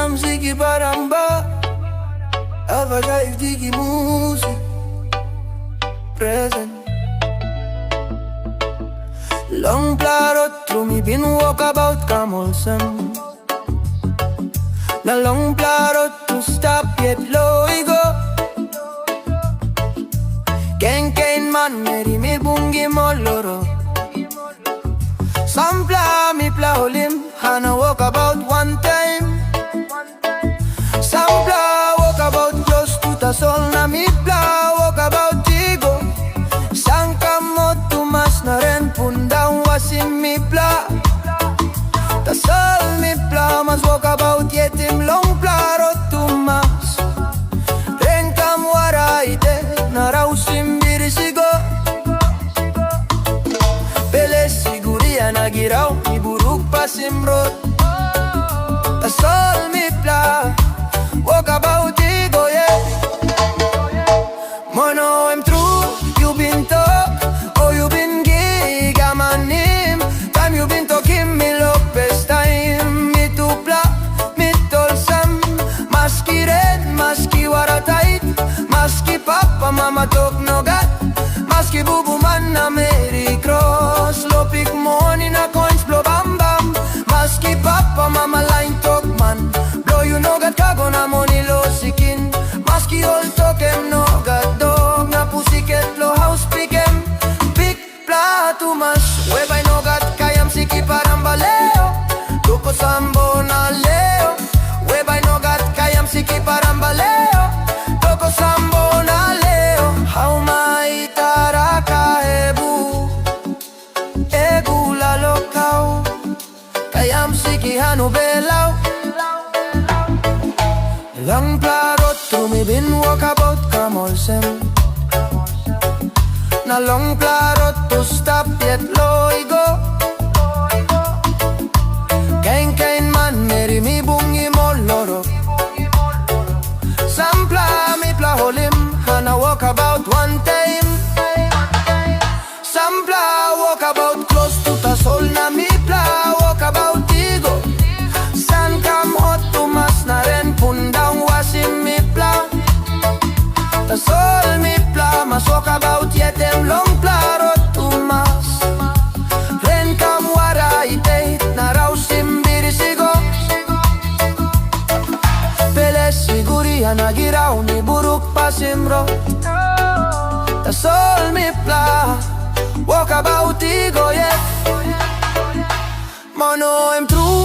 Kayam siki baramba ALPHA-JIVE digi music present. Long plarot trumi bin Wokabaut kamolsam. Na long plarot to stop yet loigo. Ken man meri mi bungi moloro. Sampla mi pla holim hana Wokabaut Wantaim. Sampla Wokabaut close to ta sol na mi pla Wokabaut tigo. Sangka motu mas na ren pundang wasim mi pla. Ta sol mi pla mas Wokabaut yetim long pla rotumas. Ren kam waraite na rausim birisigo. Pele siguria na giraw mi buruk pasimrot. Ta sol mi pla Wokabaut tigo yeah. Mono em true, you been talk, oh you been gig, I'm a name. Time you been talking me Lopez time. Me tupla, me tolsam. Maski red, maski waratait. Maski papa, mama talk no gat. Maski bubu man na Mary Cross. Lopik money na coins blow bam bam. Maski papa, mama line talk man. Blow you no gat kago na money lo sikin. Maski all talk em no gat dog. Na pussycat lo house pick em. Big plato mas. Webay no gat kayam siki parambaleo. Tuko sambo na leo. Webay no gat kayam siki parambaleo. Tuko sambo na leo. How mai taraka ebu. Egu la lokau. Kayam siki hanu belau. Lang plarot trumi bin Wokabaut kamolsem. Na long plarot to stop yet loigo. Ken man meri mi bungi moloro. Sampla mi pla holim hana Wokabaut Wantaim. Sampla Wokabaut close to ta sol na mi pla Wokabaut tigo. San kam otu mas na ren pundang wasim mi pla. Ta sol mi pla mas Wokabaut yetem long plarot tumas. Ren kam waraite na rausim birisigo. Pele siguria na giraw ni buruk pasimro. Ta sol mi pla Wokabaut tigo yeah. Mono em true,